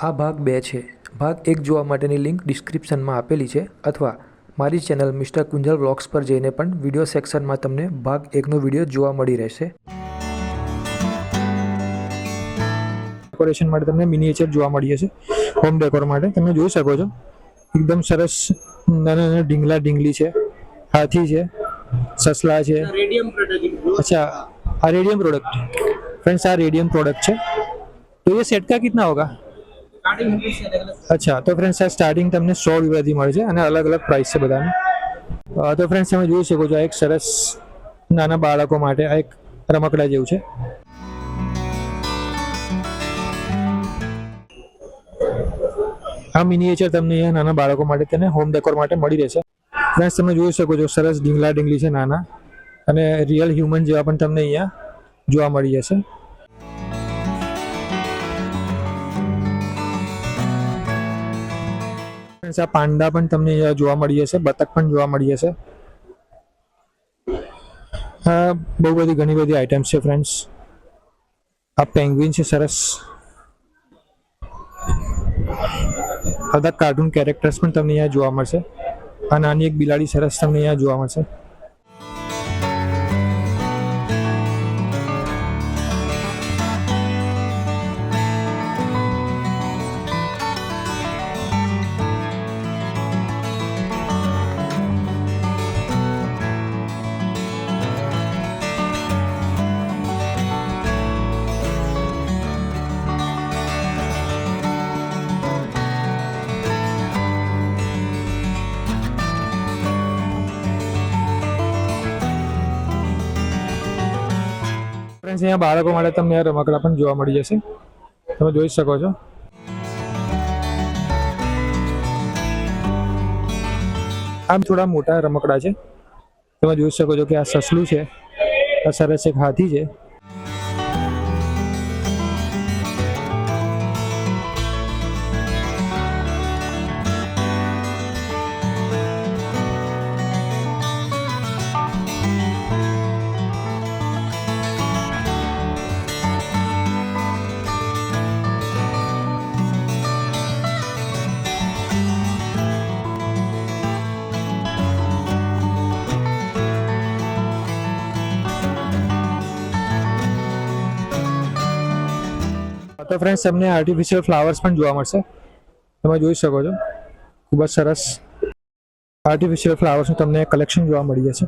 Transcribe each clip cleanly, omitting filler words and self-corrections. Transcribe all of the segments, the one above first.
આ ભાગ 2 છે. ભાગ 1 જોવા માટેની લિંક ડિસ્ક્રિપ્શનમાં આપેલી છે અથવા મારી ચેનલ મિસ્ટર કુંજલ વ્લોગ્સ પર જઈને પણ વિડીયો સેક્શનમાં તમને ભાગ 1નો વિડીયો જોવા મળી રહેશે. ડેકોરેશન માટે તમને મિનિએચર જોવા મળી જશે. હોમ ડેકોર માટે તમે જોઈ શકો છો એકદમ સરસ નાના નાના ઢીંગલા ઢીંગલી છે, હાથી છે, સસલા છે. अच्छा, radium product friends, radium product है. तो ये सेट का कितना होगा? अच्छा, तो फ्रेंड्स स्टार्टिंग તમને 100 રૂપિયાથી મળે છે અને અલગ અલગ પ્રાઇસ છે બધાની. તો ફ્રેન્ડ્સ તમે જોઈ શકો છો આ એક સરસ નાના બાળકો માટે આ એક રમકડા જેવું છે. આ મિનિએચર તમને અહીંયા નાના બાળકો માટે તેને હોમ ડેકોર માટે મળી રહેશે. ફ્રેન્ડ્સ તમે જોઈ શકો છો સરસ ઢીંગલા ઢીંગલી છે નાના અને રિયલ હ્યુમન જેવા પણ તમને અહીંયા જોવા મળી જશે. આ પાંડા પણ તમને અહીંયા જોવા મળી જશે, બતક પણ જોવા મળી જશે. હા, બહુ બધી ઘણી બધી આઈટમ્સ છે ફ્રેન્ડ્સ. આ પેંગ્વિન છે સરસ. બધા કાર્ટૂન કેરેક્ટર્સ પણ તમને અહીંયા જોવા મળશે. આ નાની એક બિલાડી સરસ તમને અહીંયા જોવા મળશે. ફ્રેન્ડ્સ અહીંયા બાળકો માટે તમને રમકડા પણ જોવા મળી જશે. તમે જોઈ શકો છો. આમ થોડા મોટા રમકડા છે. તમે જોઈ શકો છો કે આ સસલું છે, આ સરસ એક હાથી છે. તો ફ્રેન્ડ્સ તમને આર્ટિફિશિયલ ફ્લાવર્સ પણ જોવા મળશે. તમે જોઈ શકો છો ખૂબ જ સરસ આર્ટિફિશિયલ ફ્લાવર્સનું તમને કલેક્શન જોવા મળી જશે.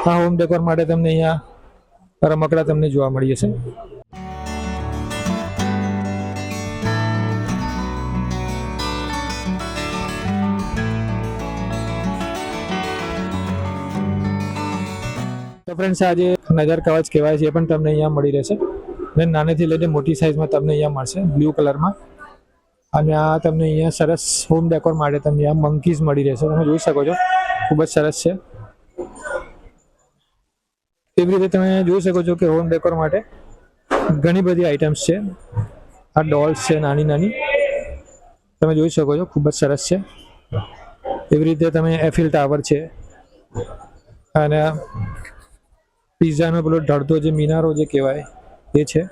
આ હોમ ડેકોર માટે તમને અહીંયા રમકડા તમને જોવા મળી જશે. તો ફ્રેન્ડ્સ આ જે નજર કવચ કહેવાય છે એ પણ તમને અહીંયા મળી રહેશે અને નાનેથી લઈને મોટી સાઇઝમાં તમને અહીંયા મળશે બ્લુ કલરમાં. અને આ તમને અહીંયા સરસ હોમ ડેકોર માટે તમને અહીંયા મંકીઝ મળી રહેશે. તમે જોઈ શકો છો ખૂબ જ સરસ છે. એવી રીતે તમે જોઈ શકો છો કે હોમ ડેકોર માટે ઘણી બધી આઇટમ્સ છે. આ ડોલ્સ છે નાની નાની, તમે જોઈ શકો છો ખૂબ જ સરસ છે. એવી રીતે તમે એફિલ ટાવર છે અને પિઝાનો પેલો ઢળતો જે મિનારો જે કહેવાય એ છે.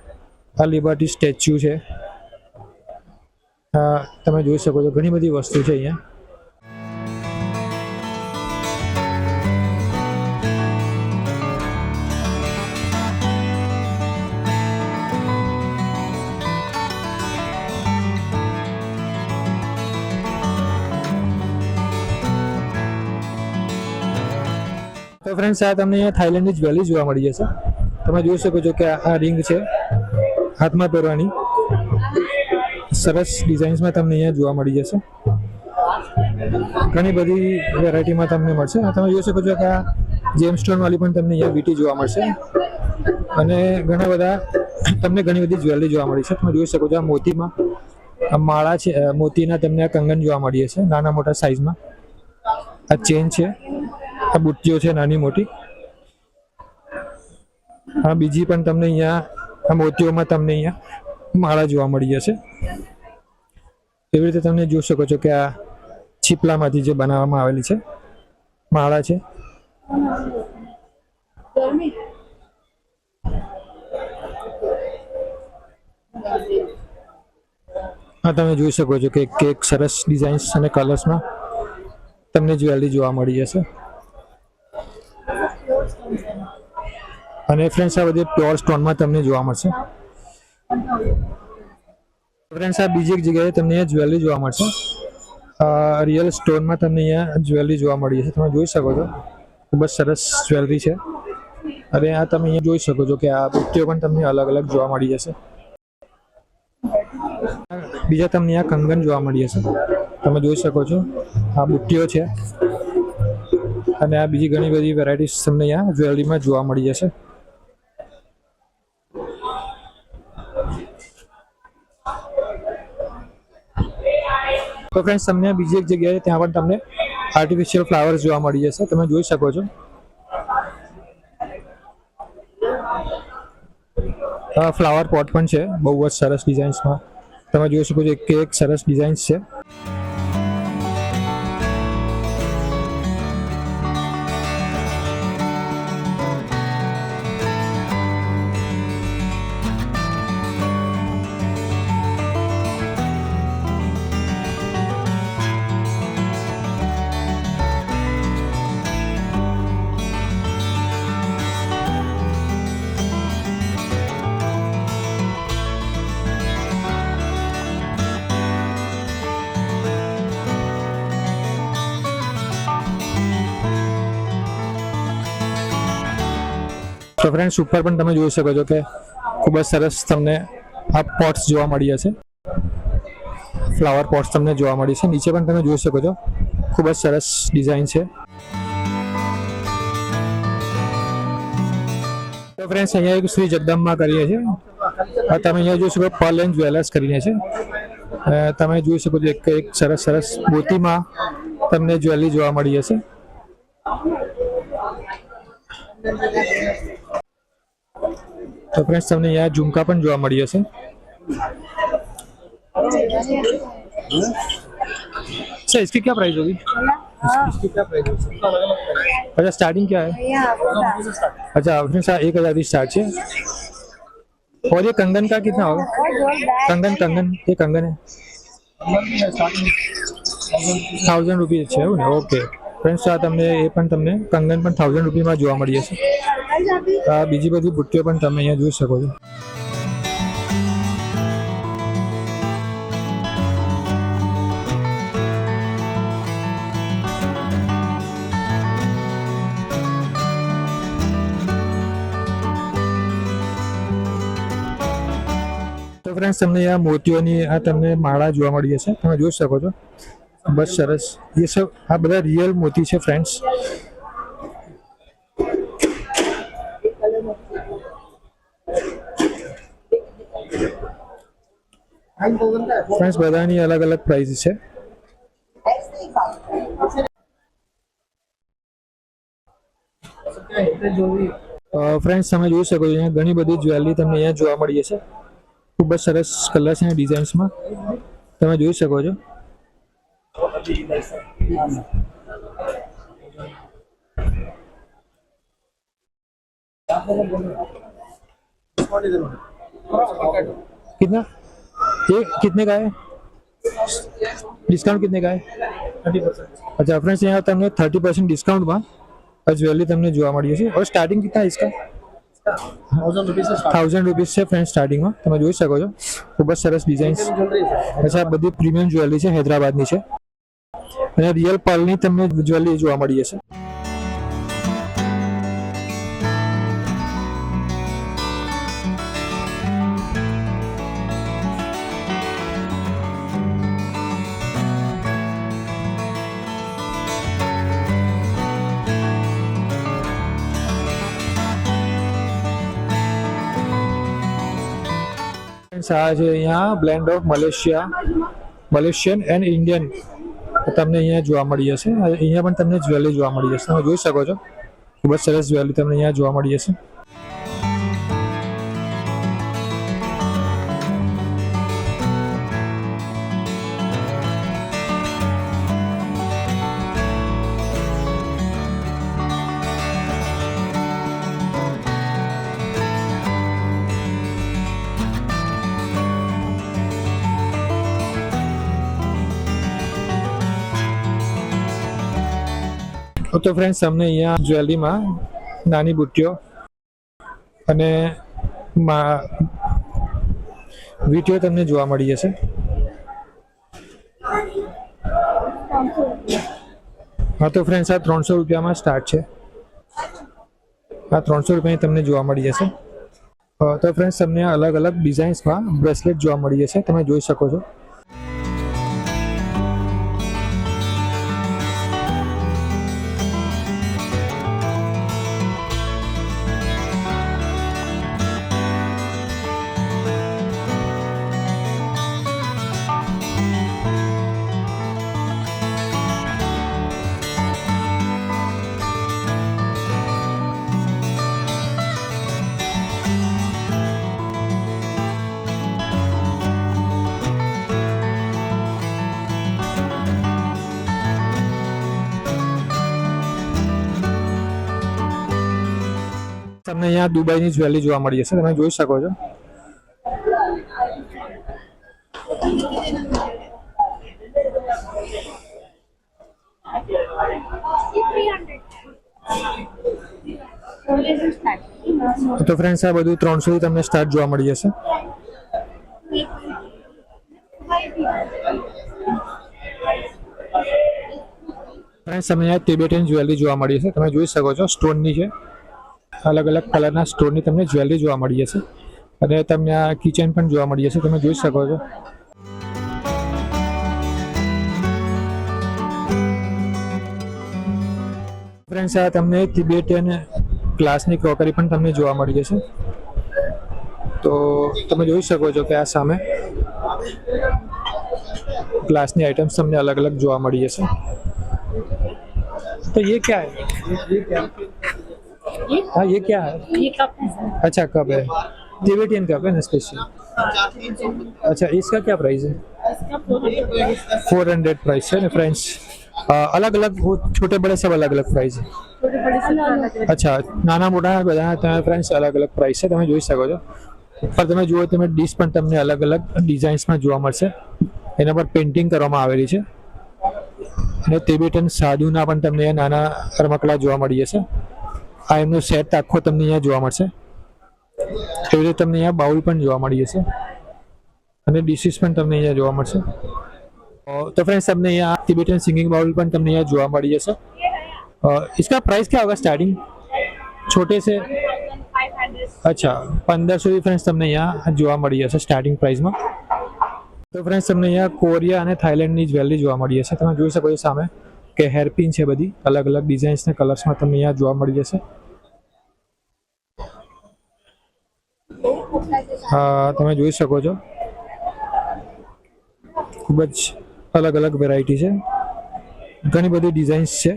આ લિબર્ટી સ્ટેચ્યુ છે. તમે જોઈ શકો છો ઘણી બધી વસ્તુ છે અહીંયા. તો ફ્રેન્ડ્સ આ તમને અહીંયા થાઈલેન્ડની જ્વેલરી જોવા મળી જશે. તમે જોઈ શકો છો કે આ રિંગ છે હાથમાં પહેરવાની, સરસ ડિઝાઇન્સમાં તમને અહીંયા જોવા મળી જશે. ઘણી બધી વેરાયટીમાં તમને મળશે. તમે જોઈ શકો છો કે આ જેમ સ્ટોન વાળી પણ તમને અહીંયા વીટી જોવા મળશે અને ઘણા બધા તમને ઘણી બધી જ્વેલરી જોવા મળી છે. તમે જોઈ શકો છો આ મોતીમાં માળા છે, મોતીના તમને આ કંગન જોવા મળી જશે નાના મોટા સાઇઝમાં. આ ચેન છે, આ બુટ્ટીઓ છે નાની મોટી. આ બીજી પણ તમને અહીંયા આ મોતીઓમાં તમને અહીંયા માળા જોવા મળી જશે. એવી રીતે તમે જોઈ શકો છો કે આ છીપલામાંથી જે બનાવવામાં આવેલી છે માળા છે. આ તમે જોઈ શકો છો કે કેક સરસ ડિઝાઇન્સ અને કલર્સમાં તમને જ્વેલરી જોવા મળી જશે. અને ફ્રેન્ડ્સ આ બધી પ્યોર સ્ટોનમાં તમને જોવા મળશે. ફ્રેન્ડ્સ આ બીજી એક જગ્યાએ તમને અહીંયા જ્વેલરી જોવા મળશે. રિયલ સ્ટોનમાં તમને અહીંયા જ્વેલરી જોવા મળી જશે. તમે જોઈ શકો છો ખૂબ જ સરસ જ્વેલરી છે. અને આ તમે અહીંયા જોઈ શકો છો કે આ બુટ્ટીઓ પણ તમને અલગ અલગ જોવા મળી જશે. બીજા તમને આ કંગન જોવા મળી જશે. તમે જોઈ શકો છો આ બુટ્ટીઓ છે. અને આ બીજી ઘણી બધી વેરાયટીઝ તમને અહીંયા જ્વેલરીમાં જોવા મળી જશે. તો ફ્રેન્ડ્સ તમને બીજી એક જગ્યાએ ત્યાં પણ તમને આર્ટિફિશિયલ ફ્લાવર્સ જોવા મળી જશે. તમે જોઈ શકો છો ફ્લાવર પોટ પણ છે બહુ જ સરસ ડિઝાઇન્સમાં. તમે જોઈ શકો છો એક સરસ ડિઝાઇન્સ છે. તો ફ્રેન્ડ્સ ઉપર પણ તમે જોઈ શકો છો કે ખૂબ જ સરસ તમને આ પોટ્સ જોવા મળી જશે. ફ્લાવર પોટ્સ તમને જોવા મળી છે. નીચે પણ તમે જોઈ શકો છો ખૂબ જ સરસ ડિઝાઇન છે. તો ફ્રેન્ડ્સ અહીંયા એક શ્રી જગદંબા કરીએ છીએ. તમે અહીંયા જોઈ શકો પર્લ એન્ડ જ્વેલર્સ કરીને છે. તમે જોઈ શકો છો એક સરસ મોતીમાં તમને જ્વેલરી જોવા મળી જશે. तो फ्रेंड्स તમને यहाँ झुमका पण જોવા મળી હશે. सर इसकी क्या प्राइस होगी? इसकी क्या प्राइस होगी? अच्छा स्टार्टिंग क्या है? अच्छा फ्रेंड्स 1000 से स्टार्ट है. और ये कंगन का कितना होगा? कंगन ये कंगन है 1000 रुपीज છે એવું ને? ઓકે ફ્રેન્ડ્સ આ તમને એ પણ તમને કંગન પણ 1000 રૂપિયામાં જોવા મળી જશે. આ બીજી બધી બુટ્ટીઓ પણ તમે અહીંયા જોઈ શકો છો. તો ફ્રેન્ડ્સ તમને આ મોતીઓની આ તમને માળા જોવા મળી જશે. તમે જોઈ શકો છો બસ સરસ. ये सब આ બધા રિયલ મોતી છે ફ્રેન્ડ્સ. ફ્રેન્ડ્સ બધાની અલગ અલગ પ્રાઇસ છે. ફ્રેન્ડ્સ તમે જોઈ શકો છો અહીંયા ઘણી બધી જ્વેલરી તમને અહીંયા જોવા મળી જશે. ખૂબ જ સરસ કલર્સ અને ડિઝાઇન્સમાં તમે જોઈ શકો છો. कितना ये कितने का है? डिस्काउंट कितने का है? 30%. अच्छा फ्रेंड्स यहाँ તમને 30% ડિસ્કાઉન્ટમાં આ જ્વેલરી તમને જોવા મળી છે. और स्टार्टिंग कितना है इसका? 1000 रुपीज છે ફ્રેન્ડ સ્ટાર્ટિંગમાં. તમે જોઈ શકો છો ખૂબ જ સરસ ડિઝાઇન્સ. અચ્છા બધી પ્રીમિયમ જ્વેલરી છે, હૈદરાબાદની છે અને રિયલ પર્લની તમને જ્વેલરી જોવા મળી જશે. આ છે અહીંયા blend of Malaysian and Indian તમને અહીંયા જોવા મળી જશે. અહીંયા પણ તમને જ્વેલરી જોવા મળી જશે. તમે જોઈ શકો છો ખૂબ જ સરસ જ્વેલરી તમને અહીંયા જોવા મળી જશે. તો ફ્રેન્ડ્સ તમને અહીંયા જ્વેલરીમાં નાની બુટ્ટીઓ અને વીંટીઓ તમને જોવા મળી જશે. હા તો ફ્રેન્ડ્સ આ 300 રૂપિયામાં સ્ટાર્ટ છે. આ 300 રૂપિયાની તમને જોવા મળી જશે. તો ફ્રેન્ડ્સ તમને અલગ અલગ ડિઝાઇન્સમાં બ્રેસલેટ જોવા મળી જશે, તમે જોઈ શકો છો. તમને અહીંયા દુબઈની જ્વેલરી જોવા મળી જશે, તમે જોઈ શકો છો. તો ફ્રેન્ડ્સ આ બધું 300 થી તમને સ્ટાર્ટ જોવા મળી જશે. ફ્રેન્ડ્સ તમને અહીંયા તિબેટિયન જ્વેલરી જોવા મળી જશે, તમે જોઈ શકો છો. સ્ટોનની છે, અલગ અલગ કલરના સ્ટોનની તમને જ્વેલરી જોવા મળી જશે અને તમને આ કિચન પણ જોવા મળી જશે, તમે જોઈ શકો છો. ફ્રેન્ડ્સ આ તમને તિબેટિયન ગ્લાસની ક્રોકરી પણ તમને જોવા મળી જશે. તો તમે જોઈ શકો છો કે આ સામે ગ્લાસની આઇટમ્સ તમને અલગ અલગ જોવા મળી જશે. તો ये क्या है? हाँ ये क्या है? ये कप है सर. अच्छा कप है, तिबेटियन कप है ना स्पेशल. अच्छा इसका क्या प्राइस है? इसका 400 400 प्राइस है ना फ्रेंड्स. अलग अलग छोटे बड़े सब अलग अलग प्राइस है. छोटे बड़े से अलग है. અચ્છા નાના મોટા બધા તમે ફ્રેન્ડ્સ અલગ અલગ પ્રાઇસ છે, તમે જોઈ શકો છો. પર તમે જુઓ તમે ડીશ પણ તમને અલગ અલગ ડિઝાઇન્સમાં જોવા મળશે, એના પર પેઇન્ટિંગ કરવામાં આવેલી છે. અને તિબેટન સાધુના પણ તમને નાના રમકડા જોવા મળી જશે. આ એમનો સેટ આખો તમને અહીંયા જોવા મળશે. એવી રીતે તમને અહીંયા બાઉલ પણ જોવા મળી જશે અને ડિશિસ પણ તમને અહીંયા જોવા મળશે. तो फ्रेंड्स हमने यहाँ तिबेटियन सिंगिंग बाउल पण તમને यहाँ જોવા મળી જશે. इसका प्राइस क्या होगा स्टार्टिंग छोटे से? 500. अच्छा 1500 થી ફ્રેન્ડ્સ તમને અહીંયા જોવા મળી જશે સ્ટાર્ટિંગ પ્રાઇસમાં. તો ફ્રેન્ડ્સ તમને અહીંયા કોરિયા અને થાઈલેન્ડની જ્વેલરી જોવા મળી જશે, તમે જોઈ શકો છો સામે કે હેરપિન છે, બધી અલગ અલગ ડિઝાઇન્સ ને કલર્સમાં તમને અહીંયા જોવા મળી જશે. તમે જોઈ શકો છો ખૂબ જ અલગ અલગ વેરાયટી છે, ઘણી બધી ડિઝાઇન્સ છે.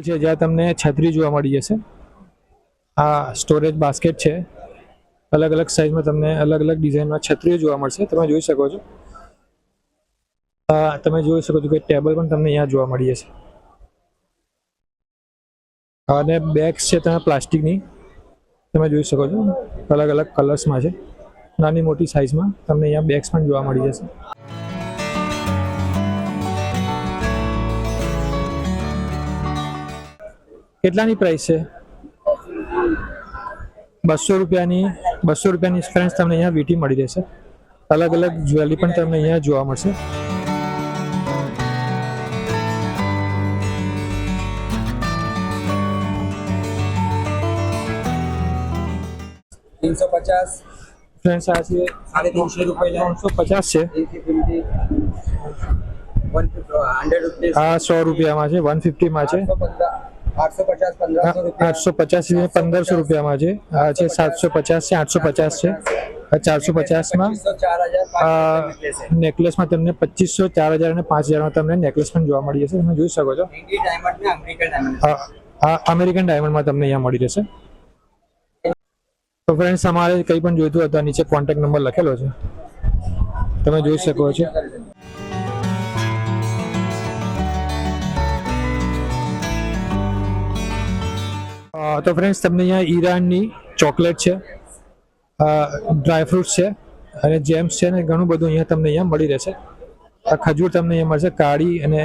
છે જ્યાં તમને છત્રી જોવા મળી જશે. આ સ્ટોરેજ બાસ્કેટ છે, અલગ અલગ સાઇઝમાં તમને અલગ અલગ ડિઝાઇનમાં છત્રીઓ જોવા મળશે, તમે જોઈ શકો છો. તમે જોઈ શકો છો કે ટેબલ પણ તમને અહીંયા જોવા મળી જશે. અને બેગ્સ છે તમે પ્લાસ્ટિકની, તમે જોઈ શકો છો અલગ અલગ કલર્સમાં છે, નાની મોટી સાઇઝમાં તમને અહીંયા બેગ્સ પણ જોવા મળી જશે. કેટલાની પ્રાઇસ છે? 200 રૂપિયાની. 200 રૂપિયાની ફ્રેન્ડ્સ તમને અહીંયા વીટી મળી રહેશે. અલગ અલગ જ્વેલરી પણ તમને અહીંયા જોવા મળશે. ફ્રેન્ડ્સ આ છે 350 રૂપિયા. 350 છે. આ 100 રૂપિયામાં છે, 150 માં છે, 850 1500 રૂપિયામાં છે. આ છે 750 છે, 850 છે, 450માં. નેકલેસમાં તમને 2500, 4000 અને 5000 માં તમને નેકલેસ પણ જોવા મળી જશે, તમે જોઈ શકો છો. આ અમેરિકન ડાયમંડમાં તમને અહીંયા મળી રહેશે. તો ફ્રેન્ડ્સ તમારે કંઈ પણ જોઈતું હોય તો નીચે કોન્ટેક્ટ નંબર લખેલો છે, તમે જોઈ શકો છો. તો ફ્રેન્ડ્સ તમને અહીંયા ઈરાનની ચોકલેટ છે, ડ્રાયફ્રૂટ્સ છે અને જેમ્સ છે ને ઘણું બધું અહીંયા તમને અહીંયા મળી રહેશે. આ ખજૂર તમને અહીંયા મળશે કાળી, અને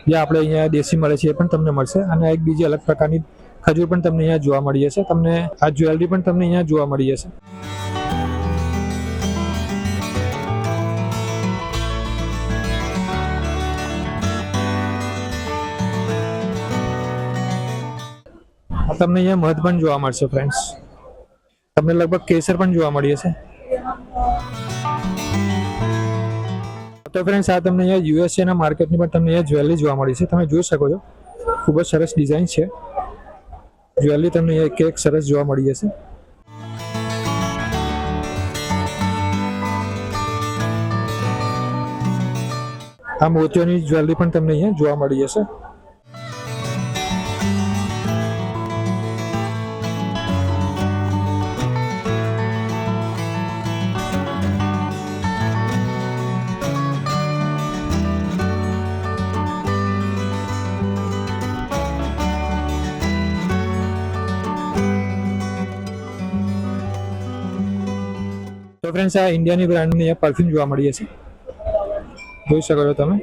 જે આપણે અહીંયા દેશી મળે છે એ પણ તમને મળશે, અને એક બીજી અલગ પ્રકારની ખજૂર પણ તમને અહીંયા જોવા મળી જશે. તમને આ જ્વેલરી પણ તમને અહીંયા જોવા મળી જશે. તમને અહીંયા મધ પણ જોવા મળશે ફ્રેન્ડ્સ. તમને લગભગ કેસર પણ જોવા મળી જશે. તો ફ્રેન્ડ્સ આ તમને અહીંયા યુએસએ ના માર્કેટની પણ તમને અહીંયા જ્વેલરી જોવા મળી છે, તમે જોઈ શકો છો. ખૂબ જ સરસ ડિઝાઇન છે. જ્વેલરી તમને અહીંયા એક સરસ જોવા મળી જશે. આ મોતીઓની જ્વેલરી પણ તમને અહીંયા જોવા મળી જશે. તો ફ્રેન્ડ્સ આ ઇન્ડિયાની બ્રાન્ડની પરફ્યુમ જોવા મળી છે, જોઈ શકો છો તમે.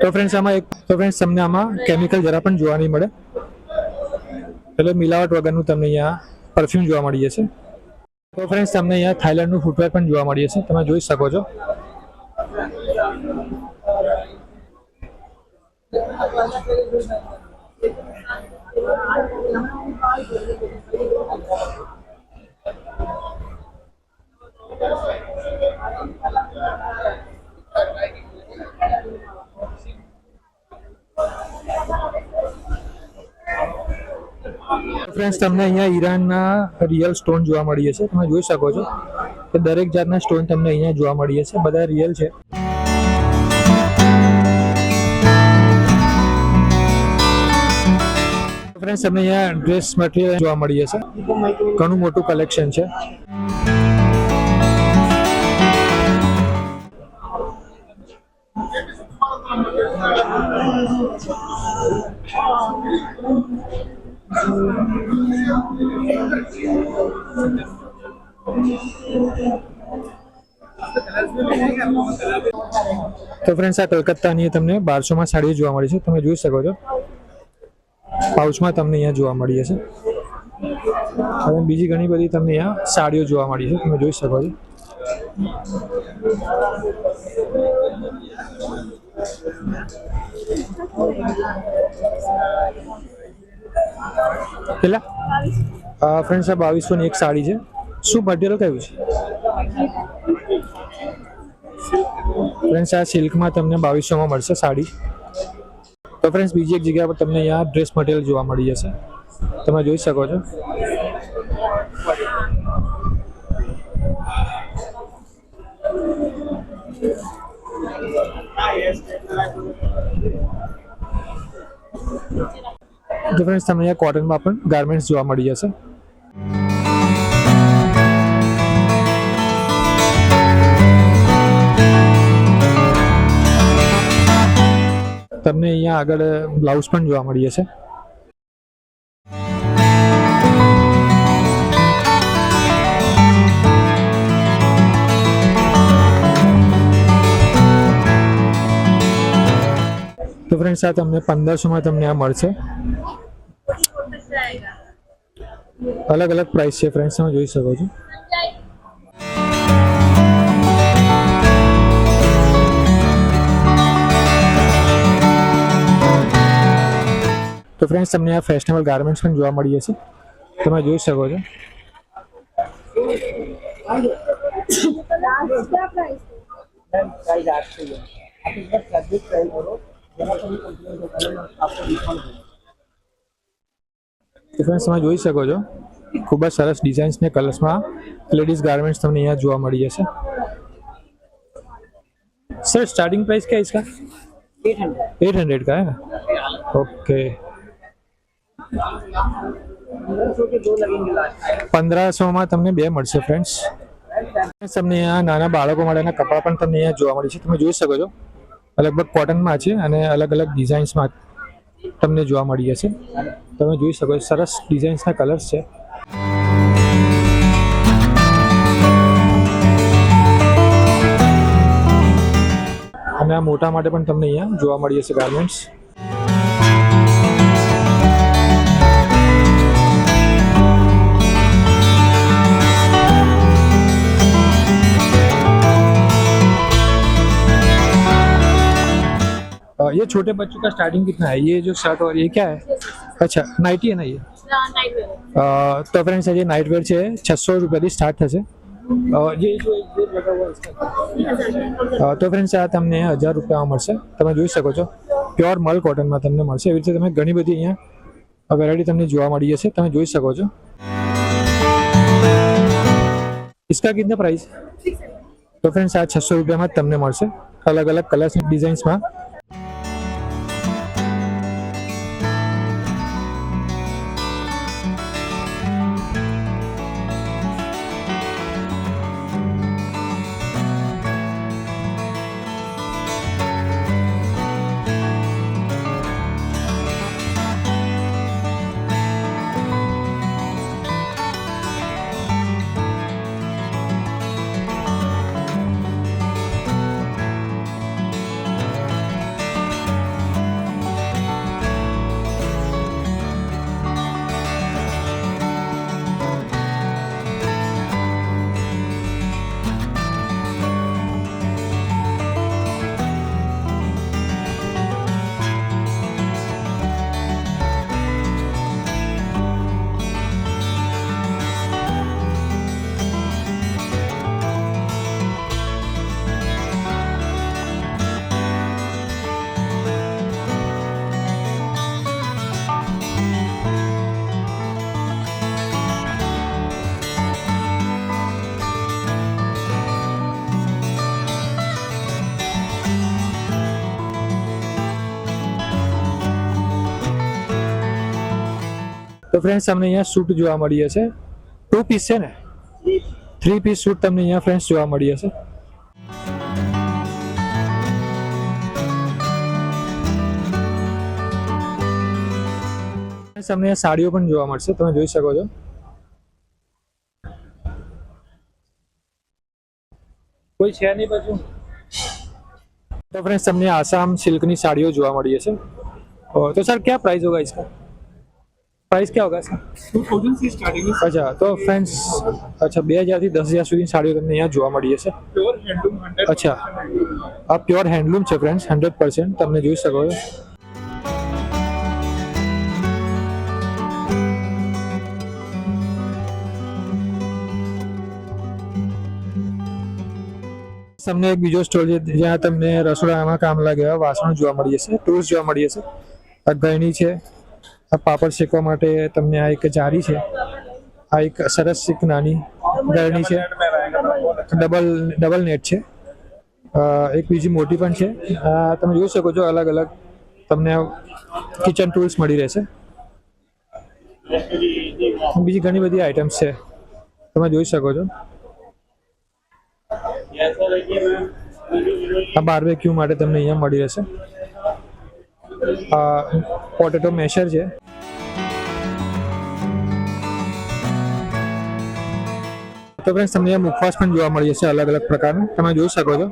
તો ફ્રેન્ડ્સ તમને આમાં કેમિકલ જરા પણ જોવા નહીં મળે, એટલે મિલાવટ વગરનું તમને અહીંયા પરફ્યુમ જોવા મળી જશે. તો ફ્રેન્ડ્સ તમને અહીંયા થાઈલેન્ડનું ફૂટવેર પણ જોવા મળી જશે, તમે જોઈ શકો છો. ફ્રેન્ડ્સ તમને અહીંયા ઈરાનના રિયલ સ્ટોન જોવા મળી જશે, તમે જોઈ શકો છો કે દરેક જાતના સ્ટોન તમને અહીંયા જોવા મળી જશે, બધા રિયલ છે. ફ્રેન્ડ્સ તમને અહીંયા ડ્રેસ મટીરિયલ જોવા મળી જશે, ઘણું મોટું કલેક્શન છે. તો ફ્રેન્ડ્સ આ કલકત્તાની તમને 1200માં સાડીઓ જોવા મળી છે, તમે જોઈ શકો છો. પાઉચમાં તમને અહીંયા જોવા મળી જશે, અને બીજી ઘણી બધી તમને અહીંયા સાડીઓ જોવા મળી છે, તમે જોઈ શકો છો. કેટલા ફ્રેન્ડ્સ આ 2200ની એક સાડી છે. શું મટીરિયલ કયું છે ફ્રેન્ડ્સ? આ સિલ્કમાં તમને 2200માં મળશે સાડી. તો ફ્રેન્ડ્સ બીજી એક જગ્યા પર તમને અહીંયા ડ્રેસ મટીરિયલ જોવા મળી જશે, તમે જોઈ શકો છો. તો ફ્રેન્ડ્સ તમને અહીંયા કોટનમાં પણ ગાર્મેન્ટ્સ જોવા મળી જશે. તમને અહીંયા આગળ બ્લાઉઝ પણ જોવા મળી જશે. તો ફ્રેન્ડ્સ આ તમને 1500માં તમને આ મળશે. અલગ અલગ પ્રાઇસ છે ફ્રેન્ડ્સ, તમે જોઈ શકો છો. તો ફ્રેન્ડ્સ તમને આ ફેશનેબલ ગાર્મેન્ટ્સ પણ જોવા મળી જશે, તમે જોઈ શકો છો. તો ફ્રેન્ડ્સ તમે જોઈ શકો છો ખૂબ જ સરસ ડિઝાઇન્સ ને કલર્સમાં લેડીઝ ગાર્મેન્ટ્સ તમને અહીંયા જોવા મળી જશે. सर स्टार्टिंग प्राइस क्या है इसका? 800 का है. ओके. 1500 માં તમને બે મળશે ફ્રેન્ડ્સ. તમને અહીંયા નાના બાળકો માટેના કપડાં પણ તમને અહીંયા જોવા મળે છે. તમે જોઈ શકો છો લગભગ કોટનમાં છે અને અલગ અલગ ડિઝાઇન્સમાં તમને જોવા મળી જશે. તમે જોઈ શકો છો સરસ ડિઝાઇન્સના કલર્સ છે. અને આ મોટા માટે પણ તમને અહીંયા જોવા મળી જશે ગાર્મેન્ટ્સ. ये छोटे बच्चों का स्टार्टिंग कितना है? ये जो शर्ट और ये क्या है? अच्छा नाइटी है ना ये? night wear. तो फ्रेंड्स ये नाइट वेर છે 600 રૂપિયાથી સ્ટાર્ટ થશે. જે જો ये लगा हुआ इसका તો ફ્રેન્ડ્સ આ તમને 1000 રૂપિયામાં મળશે. તમે જોઈ શકો છો પ્યોર મલ કોટનમાં તમને મળશે. એવી રીતે તમે ઘણી બધી અહીંયા વેરાયટી તમને જોવા મળી જશે. તમે જોઈ શકો છો. इसका कितना प्राइस? તો ફ્રેન્ડ્સ આ 600 રૂપિયામાં જ તમને મળશે અલગ અલગ કલર્સ ડિઝાઇન્સમાં. તો ફ્રેન્ડ્સ તમને અહીંયા સૂટ જોવા મળી જશે. 2 પીસ છે ને? 3 પીસ સૂટ તમને અહીંયા ફ્રેન્ડ્સ જોવા મળી જશે. તમને અહીંયા સાડીઓ પણ જોવા મળશે. તમે જોઈ શકો છો. કોઈ છે નહીં પાછું. तो फ्रेंड्स हमने आसाम सिल्कनी साड़ियों જોવા મળી છે. तो सर क्या प्राइस होगा इसका? प्राइस क्या होगा इसका? 2000 से स्टार्टिंग है. अच्छा तो फ्रेंड्स अच्छा 2000 થી 10000 સુધીની સાડીઓ તમને અહીંયા જોવા મળી છે. Pure handloom 100%. अच्छा આ પ્યોર હેન્ડલૂમ છે ફ્રેન્ડ્સ 100% તમને જોઈ શકો છો. તમને એક બીજો સ્ટોર છે જ્યાં તમને રસોડામાં કામ લાગે એવા વાસણો જોવા મળી જશે. ટૂલ્સ જોવા મળી જશે. આ ગળણી છે. આ પાપડ શેકવા માટે તમને આ એક જારી છે. આ એક સરસ એક નાની ગળણી છે. ડબલ નેટ છે. એક બીજી મોટી પણ છે. તમે જોઈ શકો છો અલગ અલગ તમને કિચન ટૂલ્સ મળી રહેશે. બીજી ઘણી બધી આઇટમ્સ છે તમે જોઈ શકો છો. આ બાર્બેક્યુ માટે તમને અહીંયા મળી રહેશે. આ પોટેટો મેશર છે. તો ફ્રેન્ડ્સ તમને અહીંયા મુખવાસ પણ જોવા મળી જશે અલગ અલગ પ્રકારના. તમે જોઈ શકો છો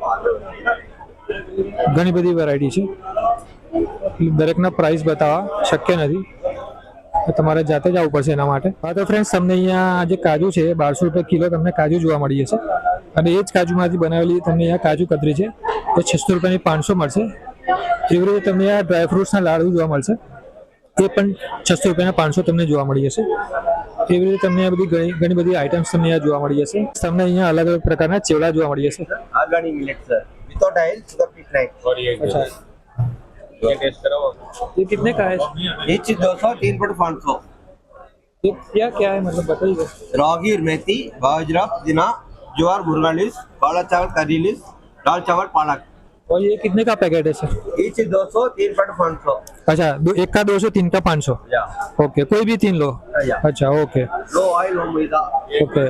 ઘણી બધી વેરાયટી છે. દરેકના પ્રાઇસ બતાવવા શક્ય નથી. તમારે જાતે જ આવવું પડશે એના માટે. હા તો ફ્રેન્ડ્સ તમને અહીંયા જે કાજુ છે 1200 રૂપિયા કિલો તમને કાજુ જોવા મળી જશે. અને એ જ કાજુમાંથી બનાવેલી તમને અહીંયા કાજુ કતરી છે એ 600 રૂપિયાની 500 મળશે. એવી રીતે તમને આ ડ્રાયફ્રૂટ્સના લાડુ જોવા મળશે. એ પણ 600 રૂપિયાના 500 તમને જોવા મળી જશે. એવી રીતે તમને આ બધી ઘણી બધી આઇટમ્સ તમને અહીંયા જોવા મળી જશે. તમને અહીંયા અલગ અલગ પ્રકારના ચેવડા જોવા મળી જશે. आगानी millet sir without oil sugar free flight. और ये अच्छा ये टेस्ट करो. ये कितने का है? ये चीज 200 3 पर 500. ये क्या क्या है मतलब बताइए. रागी मेथी बाजरा पुदीना ज्वार मुर्गा लीस काला चावल करी लीस दाल चावल पालक. और ये कितने का पैकेट है सर? Each 200, 3 पर 500. अच्छा एक का 200, 3 का 500. Yeah. ओके कोई भी 3 लो. Yeah. अच्छा okay No oil, no maida. Okay.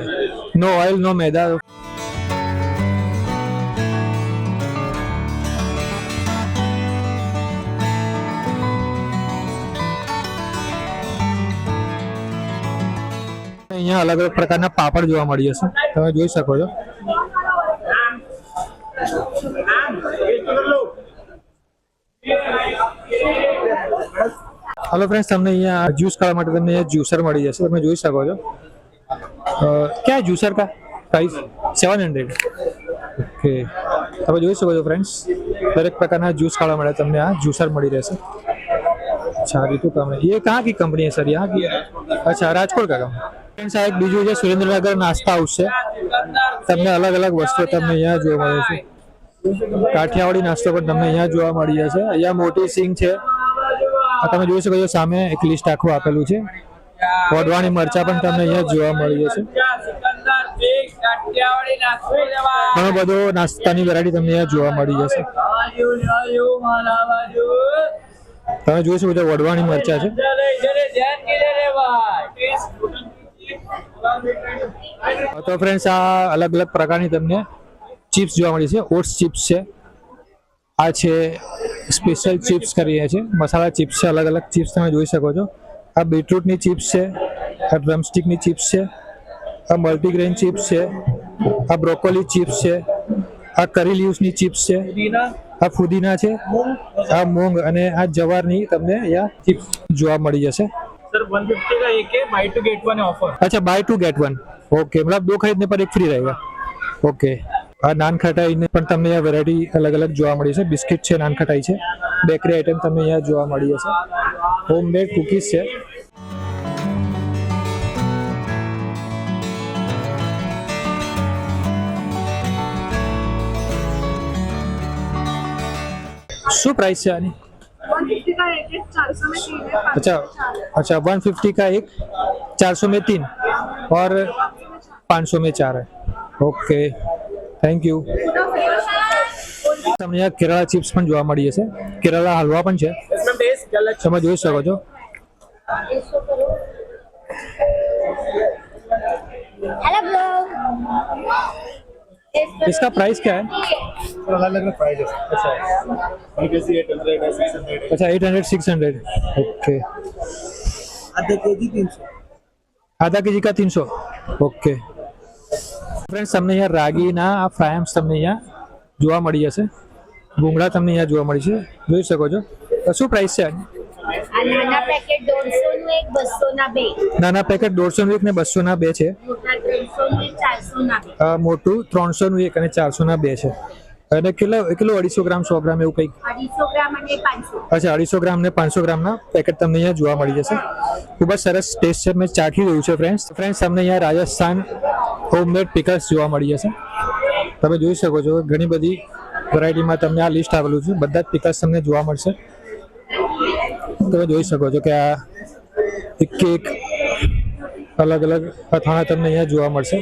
No oil no maida. અહીંયા અલગ અલગ પ્રકારના પાપડ જોવા મળી જશે, તમે જોઈ શકો છો. हेलो फ्रेंड्स, તમને અહીંયા જ્યુસ કરવા માટે તમને અહીંયા જ્યુસર મળી જશે, તમે જોઈ શકો છો. क्या है जूसर का प्राइस? 700. ઓકે તમે જોઈ શકો છો ફ્રેન્ડ્સ, દરેક પ્રકારના જ્યુસ ખાવા માટે તમને આ જ્યુસર મળી રહેશે. अच्छा ऋतु काम है, ये कहाँ की कंपनी है सर? यहाँ की है? अच्छा राजकोट का काम. फ्रेंड्स આ એક બીજું છે સુરેન્દ્રનગર નાસ્તા હાઉસ છે, તમને અલગ અલગ વસ્તુઓ તમને અહીંયા જોવા મળે છે. કાઠિયાવાડી નાસ્તો પણ તમને અહીંયા જોવા મળી જશે. અહીંયા મોટી સિંગ છે, આ તમે જોઈ શકો છો સામે એક લિસ્ટ આખું આપેલું છે. વઢવાણી મરચા પણ તમને અહીંયા જોવા મળી જશે. ઘણો બધો નાસ્તાની વેરાયટી તમને અહીંયા જોવા મળી જશે. તમે જોઈ શકો છો વઢવાણી મરચા છે. તો ફ્રેન્ડ્સ આ અલગ અલગ પ્રકારની તમને ચિપ્સ જોવા મળી છે. ઓટ્સ ચિપ્સ છે, આ છે સ્પેશિયલ ચિપ્સ કરીએ છે, મસાલા ચિપ્સ છે, અલગ અલગ ચિપ્સ તમે જોઈ શકો છો. આ બીટરૂટની ચિપ્સ છે, આ ડ્રમસ્ટિકની ચિપ્સ છે, આ મલ્ટીગ્રેન ચિપ્સ છે, આ બ્રોકોલી ચિપ્સ છે, આ કરી લીવ્સની ચિપ્સ છે, આ ફુદીના છે, આ મૂંગ અને આ જવારની તમને અહીંયા ચિપ્સ જોવા મળી જશે. सर 150 का एक है, buy two get one offer. अच्छा buy two get one. Okay मतलब 2 खरीदने पर 1 फ्री रहेगा. ओके આ નાન ખટાઈને પણ તમને અહીંયા વેરાયટી અલગ અલગ જોવા મળી છે. બિસ્કિટ છે, નાન ખટાઈ છે, બેકરી આઈટમ તમને અહીંયા જોવા મળી જશે. હોમમેડ કુકીઝ છે. શું પ્રાઇસ છે આની? 150 का एक है, 400 में 3 है. अच्छा अच्छा 150 का एक, 400 में 3 और 500 में 4 है. Okay thank you. તમને અહીંયા કેરળા ચિપ્સ પણ જોવા મળી જશે. કેરળા હલવા પણ છે, इसमें बेस कलर તમે જોઈ શકો છો. Hello bro. इसका प्राइस क्या है? अलग अलग प्राइस है. अच्छा 800 है, 600 है. अच्छा 800 600. ओके आधे केजी 300. आधा केजी का 300. ओके ફ્રેન્ડ્સ તમને અહીંયા રાગીના આ ફ્રાયમ્સ તમને અહીંયા જોવા મળી જશે. ભૂંગળા તમને અહીંયા જોવા મળી છે, જોઈ શકો છો. તો શું પ્રાઇસ છે આની? આ નાના પેકેટ 150 નું એક, 200 ના બે. નાના પેકેટ 150 નું એક ને 200 ના બે છે. મોટા 300 નું એક, 400 ના બે. મોટું 300 નું એક અને 400 ના બે છે. અને કિલો 250 ગ્રામ 100 ગ્રામ એવું કંઈક. 250 ગ્રામ અને 500. અચ્છા 250 ગ્રામ ને 500 ગ્રામના પેકેટ તમને અહીંયા જોવા મળી જશે. ખૂબ જ સરસ ટેસ્ટ છે, મેં ચાખી રહ્યું છે ફ્રેન્ડ્સ. તમને અહીંયા રાજસ્થાન હોમમેડ પિકલ્સ જોવા મળી જશે. તમે જોઈ શકો છો ઘણી બધી વેરાયટીમાં તમને આ લિસ્ટ આવેલું છે. બધા જ પિકલ્સ તમને જોવા મળશે. તમે જોઈ શકો છો કે આ એક અલગ અલગ અથાણા તમને અહીંયા જોવા મળશે.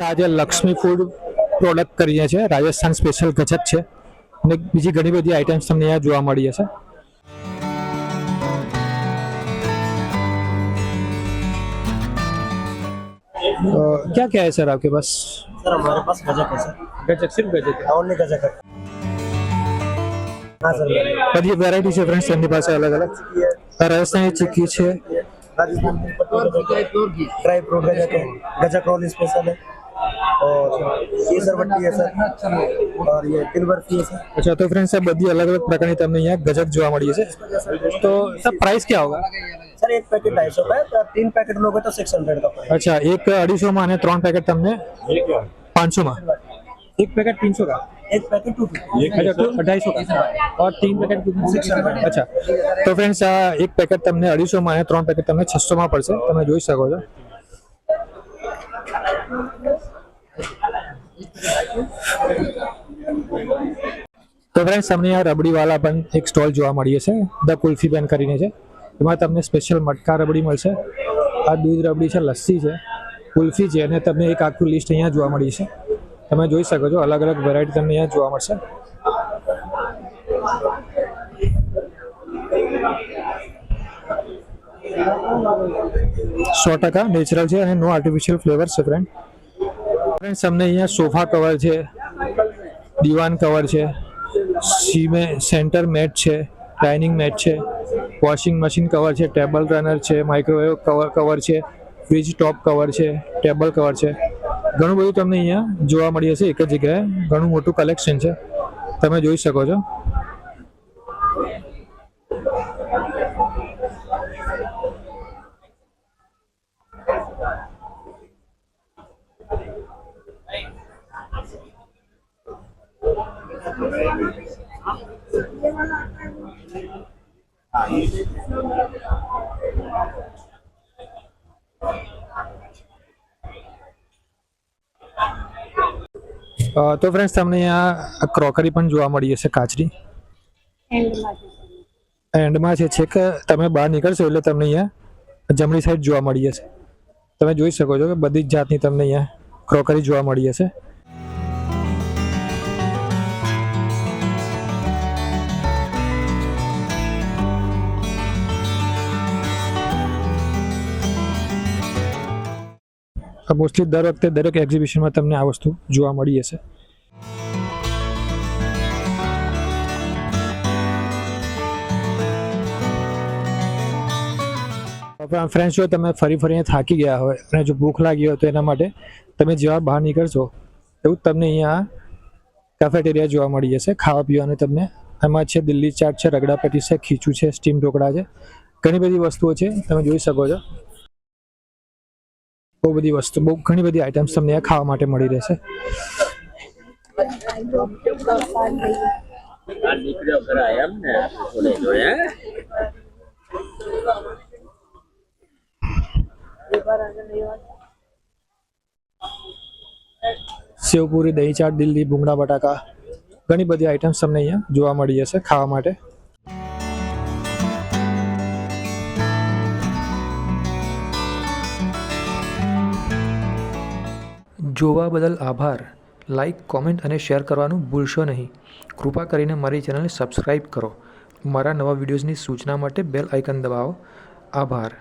આજે લક્ષ્મી ફૂડ પ્રોડક્ટ કરીએ છીએ, રાજસ્થાન સ્પેશિયલ ગજક છે અને બીજી ઘણી બધી આઈટમ્સ તમને અહીંયા જોવા મળી જશે. क्या क्या है सर आपके पास? सर हमारे पास गजक है सर. गजक, सिर्फ गजक है. ओनली गजक है. हाँ सर. બધી વેરાયટી છે ફ્રેન્ડ્સ એમની પાસે અલગ અલગ. રાજસ્થાની ચીક્કી છે, राजस्थान ड्राई फ्रूट गजक है, गजक रोल स्पेशल है, और केसर बट्टी है सर, और ये तिल बर्फी है सर. अच्छा तो फ्रेंड्स આ બધી અલગ અલગ પ્રકારની તમને અહીંયા ગજક જોવા મળી છે. तो सब प्राइस क्या होगा? सर एक पैकेट 250 का है, तो आप 3 पैकेट लोगे तो 600 का पड़ेगा. अच्छा एक 250 માં અને 3 પેકેટ તમને 500 માં. एक पैकेट 300 का. एक पैकेट 250. अच्छा तो 250 का और 3 पैकेट 600. अच्छा તો ફ્રેન્ડ્સ આ એક પેકેટ તમને 250 માં અને 3 પેકેટ તમને 600 માં પડશે. તમે જોઈ શકો છો. તો ફ્રેન્ડ્સ તમને આ રબડીવાલા પણ એક સ્ટોલ જોવા મળી છે, ધ કુલ્ફી બેન કરીને છે. એમાં તમને સ્પેશિયલ મટકા રબડી મળશે. આ દૂધ રબડી છે, લસ્સી છે, કુલ્ફી છે અને તમને એક આખું લિસ્ટ અહીંયા જોવા મળી છે. તમે જોઈ શકો છો અલગ અલગ વેરાયટી તમને અહીંયા જોવા મળશે. સો ટકા નેચરલ છે અને નો આર્ટિફિશિયલ ફ્લેવર છે ફ્રેન્ડ્સ. તમને અહીંયા સોફા કવર છે, દીવાન કવર છે, સેન્ટર મેટ છે, ડાઇનિંગ મેટ છે, વોશિંગ મશીન કવર છે, ટેબલ રનર છે, માઇક્રોવેવ કવર છે, ફ્રીજ ટોપ કવર છે, ટેબલ કવર છે. ઘણું બધું તમને અહીંયા જોવા મળી હશે એક જ જગ્યાએ. ઘણું મોટું કલેક્શન છે, તમે જોઈ શકો છો. તો ફ્રેન્ડ્સ તમને અહીંયા ક્રોકરી પણ જોવા મળી હશે કાચની. એન્ડમાં છે છેક તમે બહાર નીકળશો એટલે તમને અહીંયા જમણી સાઈડ જોવા મળી હશે. તમે જોઈ શકો છો કે બધી જ જાતની તમને અહીંયા ક્રોકરી જોવા મળી હશે. મોસ્ટલી દર વખતે દરેક એક્ઝિબિશનમાં તમને આ વસ્તુ જોવા મળી હશે. ફ્રેન્ડ્સ, જો તમે ફરીને થાકી ગયા હોય અને જો ભૂખ લાગી હોય તો એના માટે તમે જેવા બહાર નીકળશો એવું તમને અહીંયા કેફેટેરિયા જોવા મળી જશે ખાવા પીવાનું. તમને એમાં છે દિલ્હી ચાટ છે, રગડા પેટીસ છે, ખીચું છે, સ્ટીમ ઢોકળા છે, ઘણી બધી વસ્તુઓ છે. તમે જોઈ શકો છો બહુ બધી વસ્તુ, ઘણી બધી આઈટમ્સ તમને અહીંયા ખાવા માટે મળી રહેશે. સેવપુરી, દહીં ચાટ, દિલ્હી, ભૂંગળા બટાકા, ઘણી બધી આઈટમ્સ તમને અહીંયા જોવા મળી જશે ખાવા માટે. જોવા બદલ આભાર. લાઈક, કોમેન્ટ અને શેર કરવાનું ભૂલશો નહીં. કૃપા કરીને મારી ચેનલને સબસ્ક્રાઈબ કરો. મારા નવા વિડીયોઝની સૂચના માટે બેલ આઇકન દબાવો. આભાર.